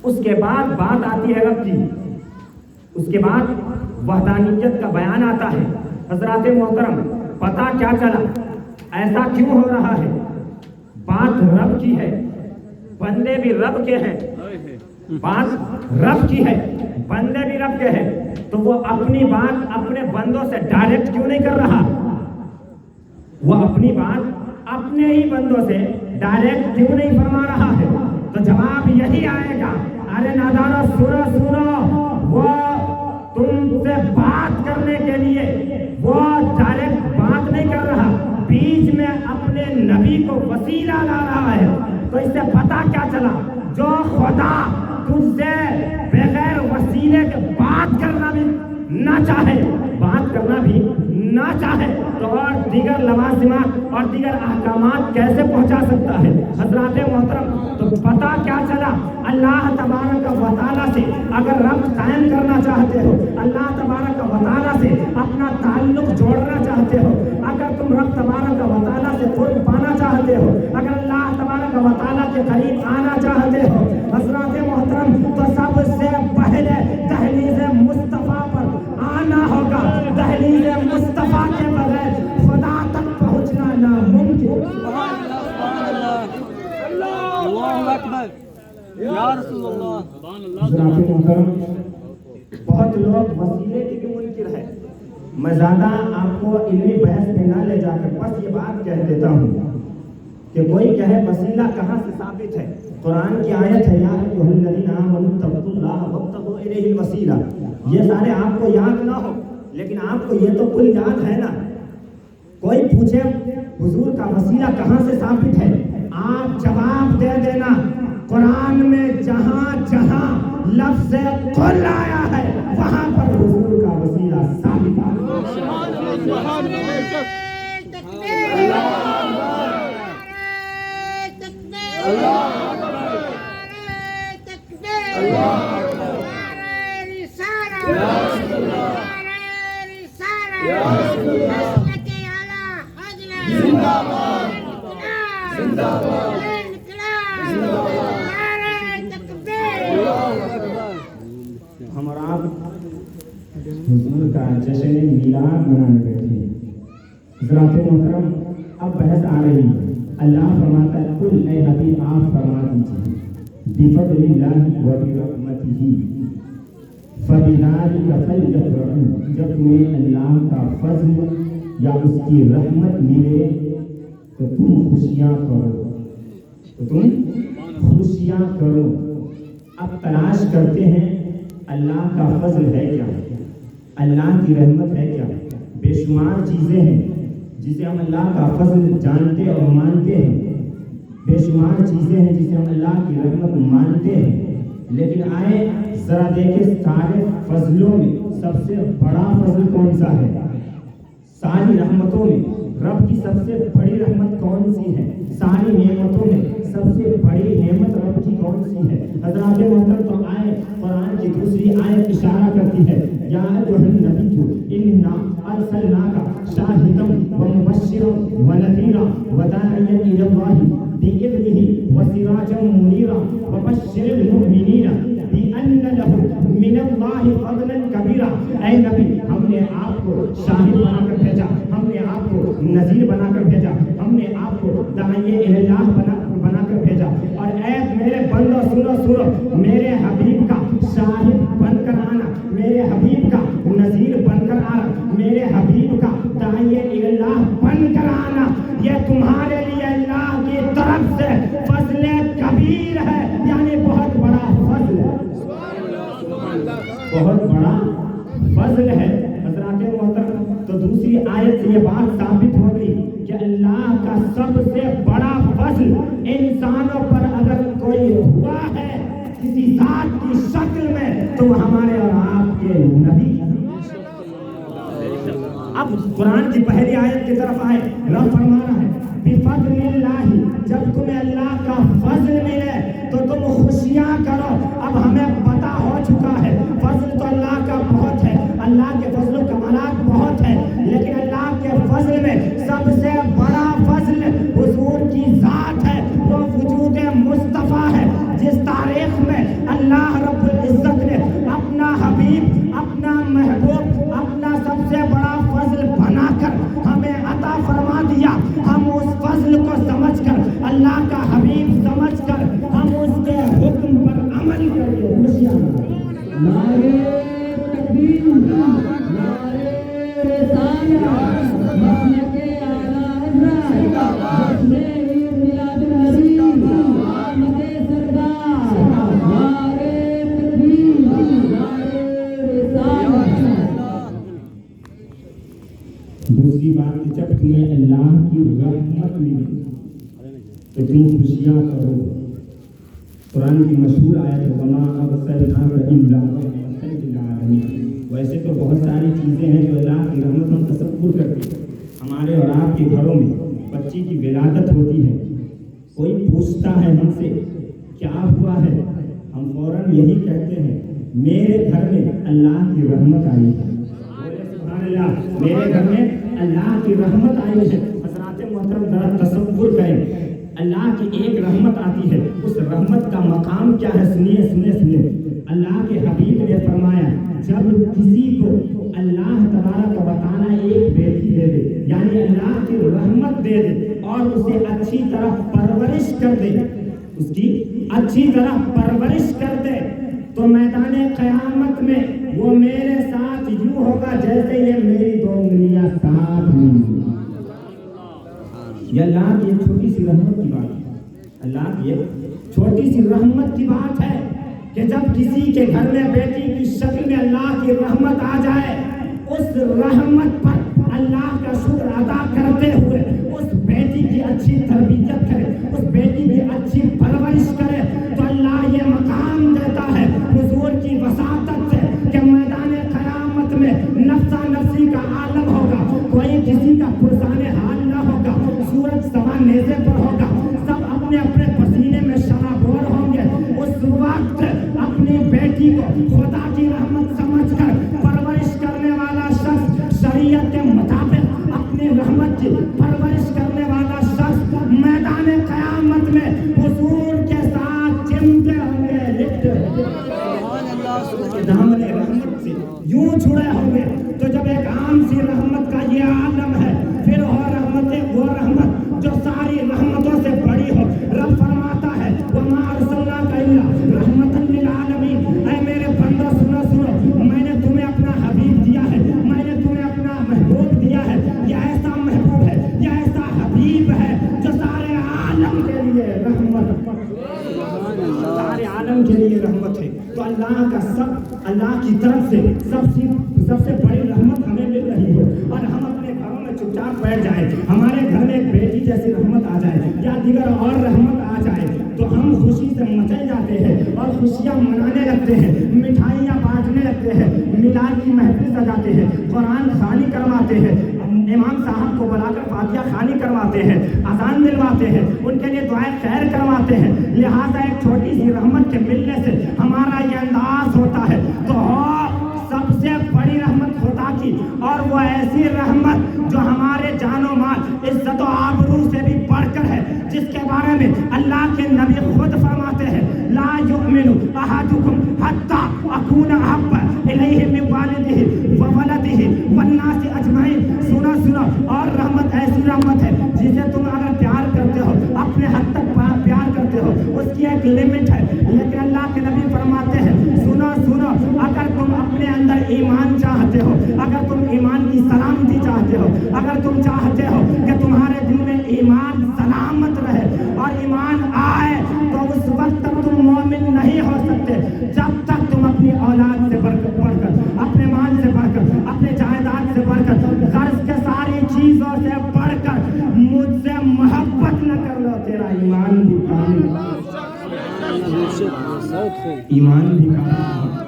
اس کے بعد بات آتی ہے رب کی، اس کے بعد وحدانیت کا بیان آتا ہے۔ حضرات محترم، پتہ کیا چلا ایسا کیوں ہو رہا ہے؟ بات رب کی ہے، بندے بھی رب کے ہیں، بات رب کی ہے، بندے بھی رب کے ہیں، تو وہ اپنی بات اپنے بندوں سے ڈائریکٹ کیوں نہیں کر رہا؟ وہ اپنی بات اپنے ہی بندوں سے ڈائریکٹ کیوں نہیں فرما رہا ہے؟ تو جواب یہی آئے گا، ارے نادانو سنو، وہ تم سے بات کرنے کے لیے وہ ڈائریکٹ بات نہیں کر رہا، بیچ میں اپنے نبی کو وسیلہ لا رہا ہے۔ تو اس سے پتہ کیا چلا؟ جو خدا تجھ سے بغیر وسیلے کے بات کرنا بھی نہ چاہے، بات کرنا بھی نہ چاہے تو اور دیگر لوازمات اور دیگر احکامات کیسے پہنچا سکتا ہے؟ حضرات محترم، تو پتہ کیا چلا؟ اللہ تبارک و تعالیٰ سے اگر ربط قائم کرنا چاہتے ہو، اللہ تبارک و تعالیٰ سے اپنا تعلق جوڑنا چاہتے ہو، اگر تم رب تبارک و تعالیٰ سے قرب پانا چاہتے ہو، اگر اللہ تبارک و تعالیٰ کے قریب آنا چاہتے ہو، حضرات محترم، تو سب سے پہلے دہلیز مصطفیٰ پر آنا ہوگا۔ دہلیز مصطفیٰ کے بغیر خدا تک پہنچنا ناممکن۔ اللہ اکبر یا رسول اللہ۔ حضرات محترم، بہت لوگ وسیلے کی بھی منکر ہے۔ میں زیادہ آپ کو علمی بحث میں نہ لے جا کر بس یہ بات کہہ دیتا ہوں کہ کوئی کہے وسیلہ کہاں سے ثابت ہے؟ قرآن کی آیت ہے، یا ایھا الذین آمنوا اتقوا اللہ وابتغوا الیہ الوسیلہ۔ یہ سارے آپ کو یاد نہ ہو، لیکن آپ کو یہ تو کل یاد ہے نا۔ کوئی پوچھے حضور کا وسیلہ کہاں سے ثابت ہے، آپ جواب دے دینا، قرآن میں جہاں جہاں لفظ قل آیا ہے وہاں پر حضور کا وسیلہ ثابت ہے۔ ہم اور آپ حضور کا جشن میلاد منانے بیٹھے ہیں۔ حضرات محترم، اب بحث آ رہی ہے۔ اللہ فرماتا ہے، قل اے حبیب آپ فرما دیجیے، بفضل اللہ وبرحمتہ فبذلک فلیفرحوا، جب تمہیں اللہ کا فضل یا اس کی رحمت ملے تو تم خوشیاں کرو، تو تم خوشیاں کرو۔ اب تلاش کرتے ہیں اللہ کا فضل ہے کیا، اللہ کی رحمت ہے کیا؟ بے شمار چیزیں ہیں جسے ہم اللہ کا فضل جانتے اور مانتے ہیں، بے شمار چیزیں ہیں جسے ہم اللہ کی رحمت مانتے ہیں، لیکن آئے ذرا دیکھیں سارے فضلوں میں سب سے بڑا فضل کون سا ہے؟ ساری رحمتوں میں رب کی سب سے بڑی رحمت کون سی ہے؟ ساری نعمتوں میں سب سے بڑی نعمت رب کی کون سی ہے؟ حضرات محترم، تو آئے قرآن کی دوسری آیت اشارہ کرتی ہے، یا ایھا النبی انا ارسلناک شاہدا ومبشرا ونذیرا وداعیا الی اللہ باذنہ وسراجا منیرا وبشر المؤمنین بان لهم من اللہ فضلا کبیرا۔ اے نبی، ہم نے آپ کو شاہد بنا کر بھیجا، ہم نے آپ کو نذیر بنا کر بھیجا، ہم نے آپ کو داعی اللہ بنا کر بھیجا، اور اے میرے بندو سنو، میرے حبیب کا شاہد بن کر آنا، میرے حبیب کا نذیر بن کر آنا، میرے حبیب کا داعی اللہ بن کر آنا، یہ تمہارے لیے اللہ کی طرف سے فضل کبیر ہے، یعنی بہت بڑا فضل ہے، بہت بڑا فضل ہے۔ حضرات محترم، تو دوسری آیت سے یہ بات ثابت ہو گئی کہ اللہ کا سب سے بڑا فضل انسانوں پر اگر کوئی ہوا ہے کسی ذات کی شکل میں تو ہمارے اور آپ کے نبی۔ اب قرآن کی پہلی آیت کی طرف آئے، رب فرما رہا ہے بفضل اللہ، جب تمہیں اللہ کا فضل ملے تو تم خوشیاں کرو۔ اب ہمیں پتہ ہو چکا ہے فضل تو اللہ کا بہت ہے، اللہ کے فضل و کمالات بہت ہے، لیکن اللہ کے فضل میں سب سے بڑا فضل حضور کی ذات ہے، وہ وجود مصطفیٰ ہے۔ جس تاریخ میں اللہ تو تم خوشیاں کرو. قرآن کی مشہور آیت ہے وما ارسلناک الا رحمۃ للعالمین. ویسے تو بہت ساری چیزیں ہیں جو اللہ کی رحمت ہم تصور کرتے ہیں. ہمارے اور آپ کے گھروں میں بچی کی ولادت ہوتی ہے, کوئی پوچھتا ہے ہم سے کیا ہوا ہے, ہم فوراً یہی کہتے ہیں میرے گھر میں اللہ کی رحمت آئی ہے. سبحان اللہ, میرے گھر میں اللہ کی رحمت آئی ہے. حضرات محترم ذرا تصور کریں, اللہ کی ایک رحمت آتی ہے, اس رحمت کا مقام کیا ہے؟ سنیے سنیے سنیے. اللہ کے حبیب نے فرمایا جب کسی کو اللہ تبارک و تعالیٰ ایک بیٹی دے دے, یعنی اللہ کی رحمت دے دے اور اسے اچھی طرح پرورش کر دے, اس کی اچھی طرح پرورش کر دے, تو میدان قیامت میں وہ میرے ساتھ یوں ہوگا جیسے یہ میری 2 انگلیاں ساتھ ہوئی. یہ اللہ کی ایک چھوٹی سی رحمت کی بات ہے. اللہ کی ایک چھوٹی سی رحمت کی بات ہے کہ جب کسی کے گھر میں بیٹی کی شکل میں اللہ کی رحمت آ جائے, اس رحمت پر اللہ کا شکر ادا کرتے ہوئے اس بیٹی کی اچھی تربیت کرے, اس بیٹی کی اچھی پرورش کرے, تو اللہ یہ مقام دیتا ہے حضور کی وساطت سے کہ میدان قیامت میں نفسا نفسی کا عالم ہوگا, کوئی کسی کا پرسان حال نہ ہوگا, سورج سوا نیزے پر ہوگا, سب اپنے اپنے پسینے میں شرابور ہوں گے. اس وقت اپنی بیٹی کو خدا کی رحمت سمجھ کر پرورش کرنے والا شخص, شریعت کے مطابق اپنی رحمت کی پرورش کرنے والا شخص میدان قیامت میں حضور کے ساتھ چمٹے ہوں گے, لپٹے دامن رحمت سے یوں چھڑے ہوں گے. تو جب ایک عام سی رحمت کا یہ عالم ہے, پھر وہ رحمت جو ساری رحمتوں سے بڑی ہو. رب فرماتا ہے وما ارسلناک الا رحمۃ للعالمین. اے میرے بندو سنو سنو, میں نے تمہیں اپنا حبیب دیا ہے, میں نے تمہیں اپنا محبوب دیا ہے. یہ ایسا محبوب ہے, یہ ایسا حبیب ہے جو سارے عالم کے لیے رحمت, سارے عالم کے لیے رحمت ہے. تو اللہ کی طرف سے سب سے بڑی رحمت ہمیں مل رہی ہے, اور ہم اپنے گھروں میں چپ چاپ بیٹھ جائیں, ہمارے گھر میں ایک بیٹی جیسی رحمت آ جائے یا دیگر اور رحمت آ جائے, تو ہم خوشی سے مچل جاتے ہیں اور خوشیاں منانے لگتے ہیں, مٹھائیاں بانٹنے لگتے ہیں, میلاد کی محفل سجاتے ہیں, قرآن خوانی کرواتے ہیں, امام صاحب کو بلا کر فاتحہ خوانی کرواتے ہیں, اذان دلواتے ہیں, ان کے لیے دعائیں خیر کرواتے ہیں. لہٰذا ایک چھوٹی سی رحمت کے ملنے سے ہمارا یہ انداز ہوتا ہے. تو سب سے بڑی رحمت خدا کی, اور وہ ایسی رحمت جو ہمارے جان و مال, عزت و آبرو سے بھی بڑھ کر ہے, جس کے بارے میں اللہ کے نبی خود فرماتے ہیں لا یؤمن احدکم حتی اکون احب الیہ من والدہ وولدہ والناس اجمعین. سنا اور رحمت ایسی رحمت ہے جسے تم اگر پیار کرتے ہو, اپنے حد تک پیار کرتے ہو, اس کی ایک لمٹ ہے. لیکن اللہ کے نبی فرماتے ہیں سنو, اگر تم اپنے اندر ایمان چاہتے ہو, اگر تم ایمان کی سلامتی چاہتے ہو, اگر تم چاہتے ہو کہ تمہارے دل میں ایمان سلامت رہے اور ایمان آئے, تو اس وقت تک تم مومن نہیں ہو سکتے جب تک تم اپنی اولاد سے بڑھ کر, اپنے مال سے بڑھ کر, اپنے جائیداد سے بڑھ کر, قرض کے ساری چیزوں سے بڑھ کر مجھ سے محبت نہ کر لو. تیرا ایمان بھی کامل, ایمان بھی کامل.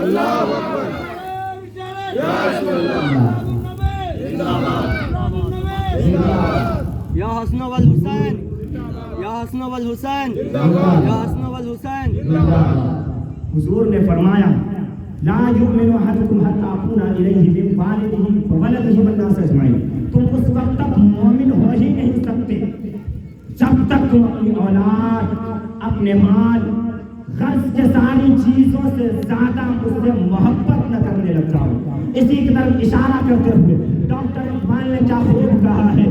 اللہ اکبر, یا رسول اللہ, یا حسن والحسین, یا حسن والحسین, یا حسن والحسین. حضور نے فرمایا لا یؤمن احدکم حتی اکون الیہ من والدہ وولدہ والناس اجمعین. تم اس وقت تک مومن ہو ہی نہیں سکتے جب تک تم اپنی اولاد, اپنے مال, غرض کے ساری چیزوں سے زیادہ اس سے محبت نہ کرنے لگ جاؤ. اسی کی طرف اشارہ کرتے ہوئے ڈاکٹر اقبال نے کیا خوب کہا ہے,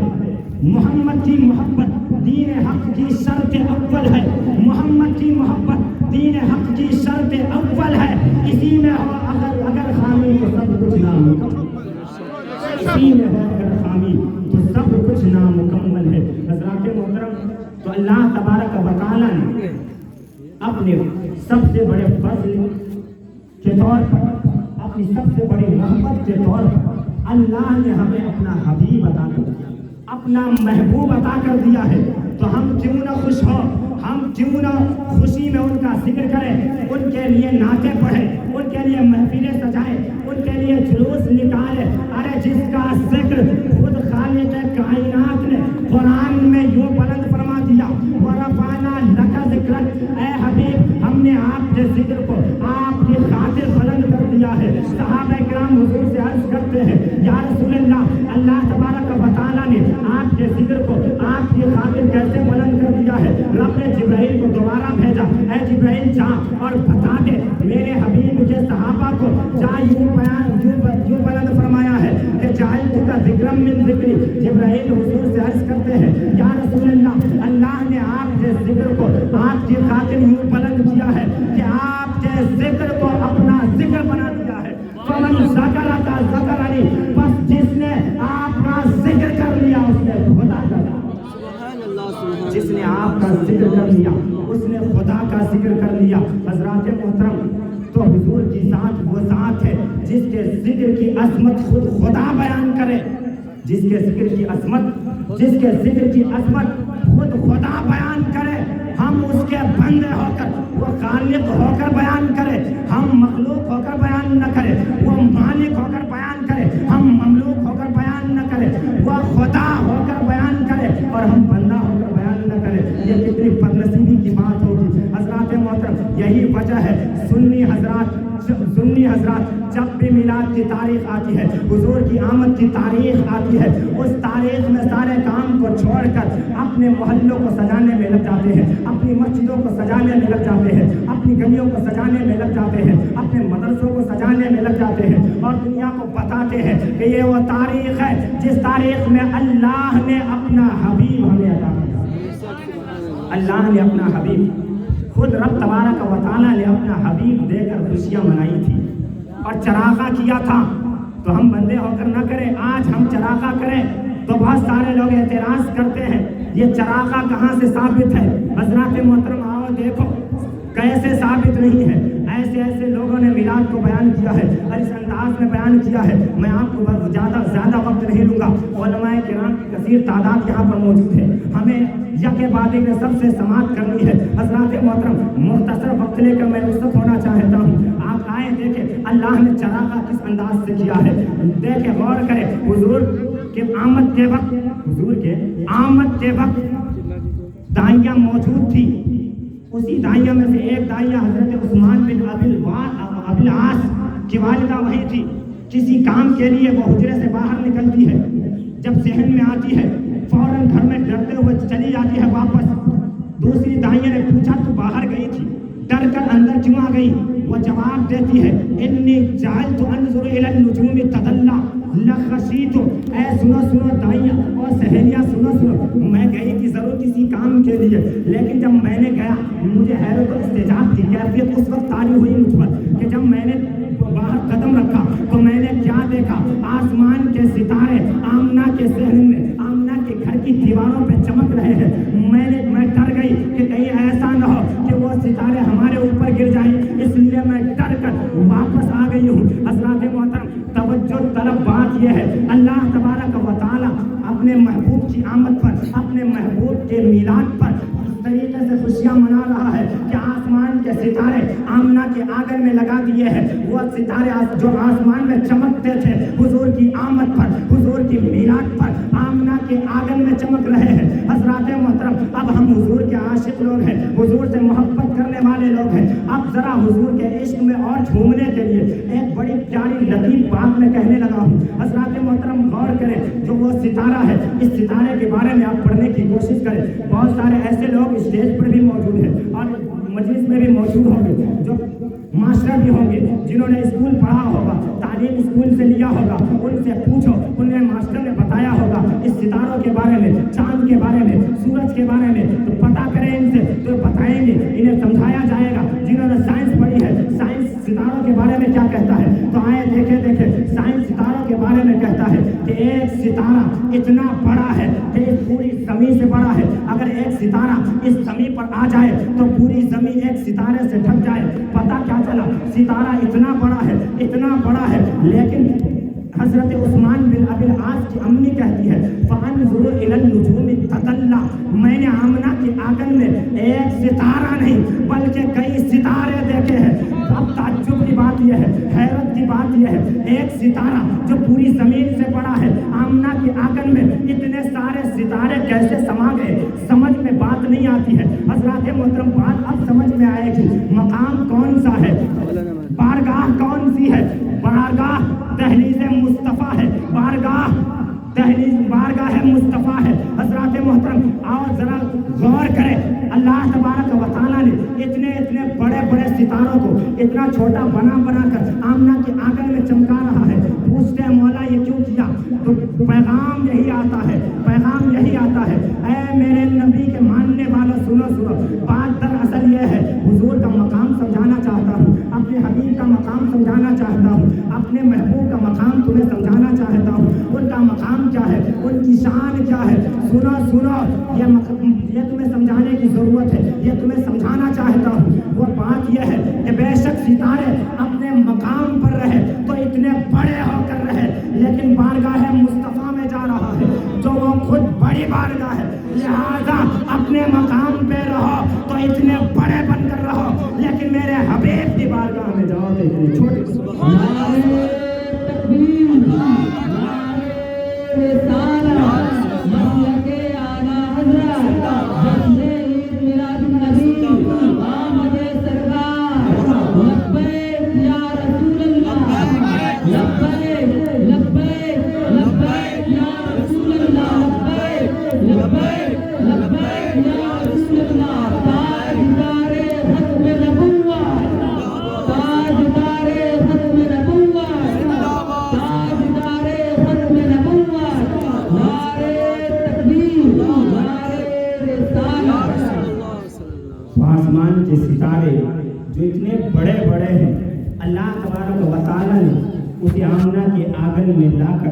محمد کی محبت دین حق کی شرط اول ہے, محمد کی محبت دین حق کی شرط اول ہے. اسی میں ہو اگر خامی تو سب کچھ نامکمل, اسی میں ہو اگر خامی تو سب کچھ نامکمل ہے. حضرات محترم, تو اللہ تبارک و تعالیٰ نے اپنے سب سے بڑے فضل کے طور پر, اپنی سب سے بڑی رحمت کے طور پر اللہ نے ہمیں اپنا حبیب عطا کر دیا, اپنا محبوب عطا کر دیا ہے. تو ہم کیوں نہ خوش ہو، ہم کیوں نہ خوشی میں ان کا ذکر کریں، ان کے لیے نعتیں پڑھیں، ان کے لیے محفلیں سجائیں، ان کے لیے جلوس نکالیں۔ ارے جس کا ذکر خود خالق کائنات نے قرآن میں یوں بلند فرما دیا، وَرَفَعْنَا لَكَ ذِكْرَكَ، اے حبیب ہم نے آپ کے ذکر کو آپ کی خاطر بلند کر دیا ہے۔ صحابہ کرام حضور سے عرض کرتے ہیں یا رسول اللہ، اللہ تبارک و تعالیٰ نے آپ کے ذکر کو آپ کی خاطر کیسے بلند کر دیا ہے؟ رب نے جبرائیل کو دوبارہ بھیجا، اے جبرائیل جا اور بتا دے میرے حبیب کے صحابہ کو، جا یوں بلند فرمایا ہے کہ جعلت کا ذکر من ذکری۔ جبرائیل حضور سے عرض کرتے ہیں یا رسول اللہ، اللہ نے آپ کے ذکر کو آپ کی خاطر یوں بلند کیا ہے کہ آپ کے ذکر کو اپنا ذکر بنا دیا ہے۔ فمن ذکرک ذکرنی، بس جس نے آپ کا ذکر کر لیا اس نے خدا کا، جس نے آپ کا ذکر کر لیا اس نے خدا کا ذکر کر لیا۔ حضرات محترم، تو حضور کی ذات وہ ذات ہے جس کے ذکر کی عظمت خود خدا بیان کرے، جس کے ذکر کی عظمت خود خدا بیان کرے، ہم اس کے بندے ہو کر، وہ خالق ہو کر بیان کرے، ہم مخلوق ہو کر بیان نہ کرے، وہ مالک ہو کر بیان کرے، ہم مملوک ہو کر بیان نہ کرے، وہ خدا ہو کر بیان کرے اور ہم بندہ ہو کر بیان نہ کرے، یہ کتنی بدنصیبی کی بات ہوگی۔ حضرات محترم، یہی وجہ ہے سنی حضرات جب بھی میلاد کی تاریخ آتی ہے، حضور کی آمد کی تاریخ آتی ہے، اس تاریخ میں سارے کام کو چھوڑ کر اپنے محلوں کو سجانے میں لگ جاتے ہیں، اپنی مسجدوں کو سجانے میں لگ جاتے ہیں، اپنی گلیوں کو سجانے میں لگ جاتے ہیں، اپنے مدرسوں کو سجانے میں لگ جاتے ہیں اور دنیا کو بتاتے ہیں کہ یہ وہ تاریخ ہے جس تاریخ میں اللہ نے اپنا حبیب ہمیں عطا کیا۔ اللہ نے اپنا حبیب، خود رب تبارک و تعالیٰ نے اپنا حبیب دے کر خوشیاں منائی تھی اور چراغاں کیا تھا۔ تو ہم بندے ہو کر نہ کریں، آج ہم چراغاں کریں تو بہت سارے لوگ اعتراض کرتے ہیں یہ چراغاں کہاں سے ثابت ہے؟ حضرات محترم آؤ دیکھو کیسے ثابت نہیں ہے۔ ایسے لوگوں نے میلاد کو بیان کیا ہے اور اس انداز میں بیان کیا ہے، میں آپ کو زیادہ وقت نہیں لوں گا، علماء کرام کی کثیر تعداد یہاں پر موجود ہے، ہمیں یکے بعد ایک سب سے سماعت کرنی ہے۔ حضرات محترم، مختصر وقت لے کر میں رخصت ہونا چاہتا ہوں، آپ آئیں دیکھیں اللہ نے چراغاں کس انداز سے کیا ہے، دیکھیں غور کریں۔ حضور کے آمد کے وقت دائیاں موجود تھی، اسی دائیوں میں سے ایک دائیہ حضرت عثمان بن ابی العاص کی والدہ وہی تھی، کسی کام کے لیے وہ حجرے سے باہر نکلتی ہے، جب ذہن میں آتی ہے فوراً گھر میں ڈرتے ہوئے چلی جاتی ہے واپس۔ دوسری دائیہ نے پوچھا تو باہر گئی تھی، ڈر کر اندر کیوں آ گئی؟ وہ جواب دیتی ہے انی جعلت انظر الی النجوم تدلی لخشیت، اے سنو دائیہ اور سہیلیاں سنو، میں گئی تھی ضرور کسی کام کے لیے، لیکن جب میں نے گیا مجھے حیرت و استعجاب کی کیفیت اس وقت طاری ہوئی مجھ پر کہ جب میں نے باہر قدم رکھا تو میں نے کیا دیکھا؟ آسمان کے ستارے آمنہ کے صحن میں، آمنہ کے گھر کی دیواروں پہ چمک رہے ہیں۔ میں ڈر گئی کہ کہیں ایسا نہ ہو کہ وہ ستارے ہمارے اوپر گر جائیں، اس لیے میں ڈر کر واپس آ گئی ہوں۔ حضرات محترم، توجہ طلب بات یہ ہے، اللہ تبارک و تعالیٰ اپنے محبوب کی آمد پر، اپنے محبوب کے میلاد پر اس طریقے سے خوشیاں منا رہا ہے کہ آسمان کے ستارے آمنہ کے آنگن میں لگا دیے ہیں، وہ ستارے جو آسمان میں چمکتے تھے حضور کی آمد پر، حضور کی میلاد پر آمنہ کے آنگن میں چمک رہے ہیں۔ حضرات محترم، اب ہم حضور کے عاشق لوگ ہیں، حضور سے محبت کرنے والے لوگ ہیں، اب ذرا حضور کے عشق میں اور جھومنے کے لیے ایک بڑی پیاری لطیف بات میں کہنے لگا ہوں۔ حضرات محترم غور کریں، جو وہ ستارہ ہے اس ستارے کے بارے میں آپ پڑھنے کی کوشش کریں۔ بہت سارے ایسے لوگ اسٹیج پر بھی موجود ہیں اور مجلس میں بھی موجود ہوں گے، جو ماسٹر بھی ہوں گے، جنہوں نے اسکول پڑھا ہوگا، تعلیم اسکول سے لیا ہوگا، ان سے پوچھو، انہیں ماسٹر نے بتایا ہوگا اس ستاروں کے بارے میں، چاند کے بارے میں، سورج کے بارے میں، تو پتہ کریں ان سے تو بتائیں گے، انہیں سمجھایا جائے گا۔ جنہوں نے سائنس پڑھی ہے، سائنس ستاروں کے بارے میں کیا کہتا ہے، تو آئے دیکھیں سائنس ستاروں کے بارے میں کہتا ہے کہ ایک ستارہ اتنا بڑا ہے کہ اس پوری زمین سے بڑا ہے، اگر ایک ستارہ اس زمین پر آ جائے تو پوری زمین ایک ستارے سے ڈھک جائے۔ پتہ کیا چلا؟ ستارہ اتنا بڑا ہے، لیکن حضرت عثمان بن ابی العاص کی امی کہتی ہے فانظروا الی النجوم تدلی، میں نے آمنہ کے آنگن میں ایک ستارہ نہیں بلکہ کئی ستارے دیکھے ہیں۔ اب تعجب کی بات یہ ہے، حیرت کی بات یہ ہے، ایک ستارہ جو پوری زمین سے بڑا ہے، آمنہ کے آنگن میں اتنے سارے ستارے کیسے سما گئے؟ سمجھ میں بات نہیں آتی ہے۔ حضرات محترم بات اب سمجھ میں آئے گی، مقام کون سا ہے، بارگاہ کون سی ہے؟ بارگاہ دہلیز مصطفیٰ ہے، بارگاہ مصطفیٰ ہے۔ حضرات محترم آؤ ذرا غور کریں، اللہ تبارک و تعالیٰ نے اتنے بڑے بڑے ستاروں کو اتنا چھوٹا بنا کر آمنہ کے آنگن میں چمکا رہا ہے۔ پوچھتے ہیں مولا یہ کیوں کیا؟ تو پیغام یہی آتا ہے، اے میرے نبی کے ماننے والوں سنو، بات دراصل یہ ہے، حضور کا مقام سمجھانا چاہتا ہوں، اپنے حبیب کا مقام سمجھانا چاہتا ہوں، اپنے محبوب کا مقام تمہیں سمجھانا چاہتا ہوں۔ ان کا مقام کیا ہے، ان کی شان کیا ہے، سنو، یہ تمہیں سمجھانے کی ضرورت ہے، یہ تمہیں سمجھانا چاہتا ہوں۔ وہ بات یہ ہے کہ بے شک ستارے اپنے مقام پر رہے تو اتنے بڑے ہو کر رہے، لیکن بارگاہ مصطفیٰ میں جا رہا ہے جو وہ خود بڑی بارگاہ ہے، لہذا اپنے مقام پہ رہو تو اتنے بڑے بن کر رہو، لیکن میرے حبیب کی بارگاہ میں جاؤ تو اتنے چھوٹے۔ آسمان کے ستارے جو اتنے بڑے ہیں، اللہ تبارک و تعالیٰ نے اسے آمنہ کے آنگن میں لا کر